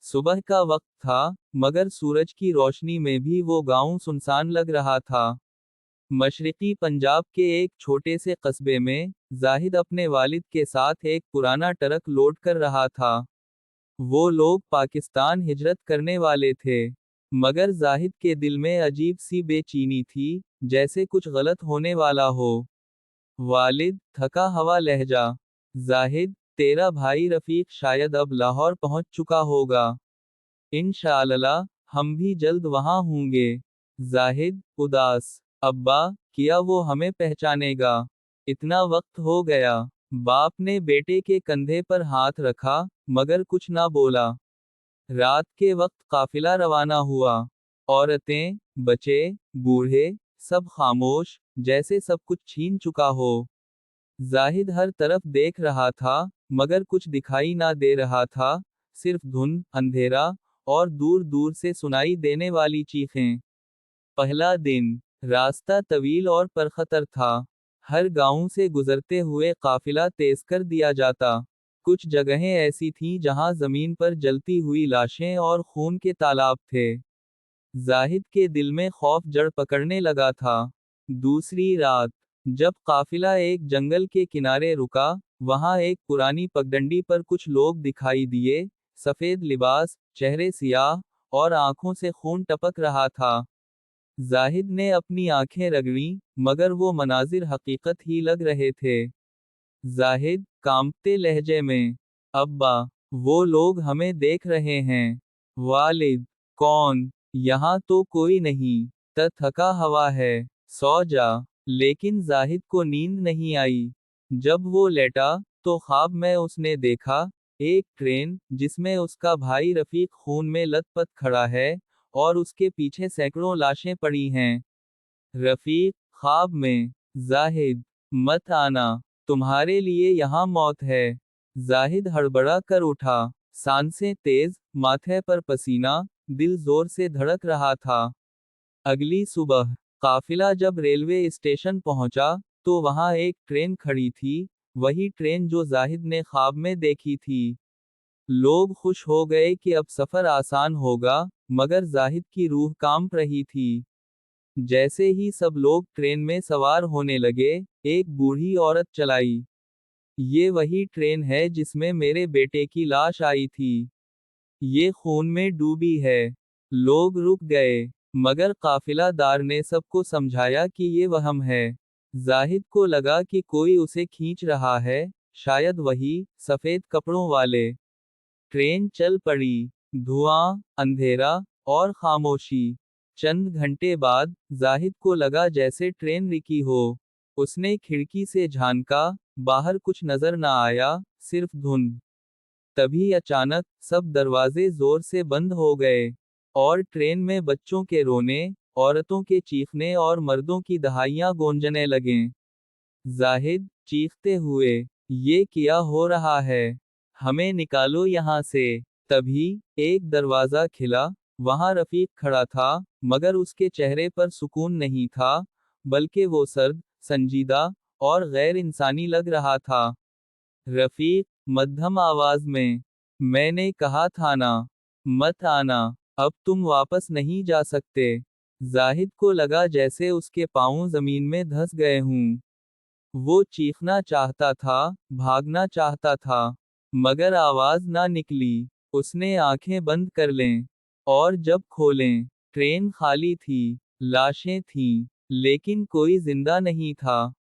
सुबह का वक्त था, मगर सूरज की रोशनी में भी वो गांव सुनसान लग रहा था। मशरिकी पंजाब के एक छोटे से कस्बे में जाहिद अपने वालिद के साथ एक पुराना ट्रक लोड कर रहा था। वो लोग पाकिस्तान हिजरत करने वाले थे, मगर जाहिद के दिल में अजीब सी बेचैनी थी, जैसे कुछ गलत होने वाला हो। वालिद, थका हवा लहजा। जाहिद, तेरा भाई रफीक शायद अब लाहौर पहुंच चुका होगा। इंशाअल्लाह, हम भी जल्द वहां होंगे। जाहिद, उदास। अब्बा, क्या वो हमें पहचानेगा? इतना वक्त हो गया। बाप ने बेटे के कंधे पर हाथ रखा, मगर कुछ ना बोला। रात के वक्त काफिला रवाना हुआ। औरतें, बच्चे, बूढ़े, सब खामोश, जैसे सब कुछ छीन चुका हो। जाहिद हर तरफ देख रहा था, मगर कुछ दिखाई ना दे रहा था, सिर्फ धुंध, अंधेरा, और दूर दूर से सुनाई देने वाली चीखें। पहला दिन। रास्ता तवील और परखतर था। हर गांव से गुजरते हुए काफिला तेज कर दिया जाता। कुछ जगहें ऐसी थीं जहां जमीन पर जलती हुई लाशें और खून के तालाब थे। जाहिद के दिल में खौफ जड़ पकड़ने लगा था। दूसरी रात। जब काफिला एक जंगल के किनारे रुका, वहां एक पुरानी पगडंडी पर कुछ लोग दिखाई दिए, सफेद लिबास, चेहरे सियाह, और आंखों से खून टपक रहा था। जाहिद ने अपनी आंखें रगड़ी, मगर वो मनाजिर हकीकत ही लग रहे थे। जाहिद, कांपते लहजे में, अब्बा, वो लोग हमें देख रहे हैं। वालिद, कौन? यहाँ तो कोई नहीं। थका हवा है, सो जा। लेकिन जाहिद को नींद नहीं आई। जब वो लेटा, तो ख्वाब में उसने देखा, एक ट्रेन, जिसमें उसका भाई रफीक खून में लथपथ खड़ा है, और उसके पीछे सैकड़ों लाशें पड़ी हैं। रफीक, ख्वाब में। जाहिद, मत आना, तुम्हारे लिए यहाँ मौत है। जाहिद हड़बड़ा कर उठा, सांसें तेज, माथे पर पसीना, दिल जोर से धड़क रहा था। अगली सुबह, काफिला जब रेलवे स्टेशन पहुंचा, तो वहां एक ट्रेन खड़ी थी, वही ट्रेन जो जाहिद ने ख्वाब में देखी थी। लोग खुश हो गए कि अब सफर आसान होगा, मगर जाहिद की रूह कांप रही थी। जैसे ही सब लोग ट्रेन में सवार होने लगे, एक बूढ़ी औरत चलाई। ये वही ट्रेन है जिसमें मेरे बेटे की लाश आई थी। ये खून में डूबी है। लोग रुक गए, मगर काफिलादार ने सबको समझाया कि ये वहम है। जाहिद को लगा कि कोई उसे खींच रहा है, शायद वही, सफेद कपड़ों वाले। ट्रेन चल पड़ी। धुआं, अंधेरा, और खामोशी। चंद घंटे बाद, जाहिद को लगा जैसे ट्रेन रुकी हो। उसने खिड़की से झांका, बाहर कुछ नजर ना आया, सिर्फ धुंध। तभी अचानक, सब दरवाजे जोर से बंद हो गए, और ट्रेन में बच्चों के रोने, औरतों के चीखने और मर्दों की दहाइयां गूंजने लगें। जाहिद, चीखते हुए, ये क्या हो रहा है? हमें निकालो यहाँ से। तभी एक दरवाजा खिला। वहां रफीक खड़ा था, मगर उसके चेहरे पर सुकून नहीं था, बल्कि वो सर्द, संजीदा, और गैर इंसानी लग रहा था। रफीक, मध्यम आवाज में, मैंने कहा था ना, मत आना। अब तुम वापस नहीं जा सकते। जाहिद को लगा जैसे उसके पांव जमीन में धंस गए हों। वो चीखना चाहता था, भागना चाहता था, मगर आवाज ना निकली। उसने आंखें बंद कर लें, और जब खोलें, ट्रेन खाली थी, लाशें थीं, लेकिन कोई जिंदा नहीं था।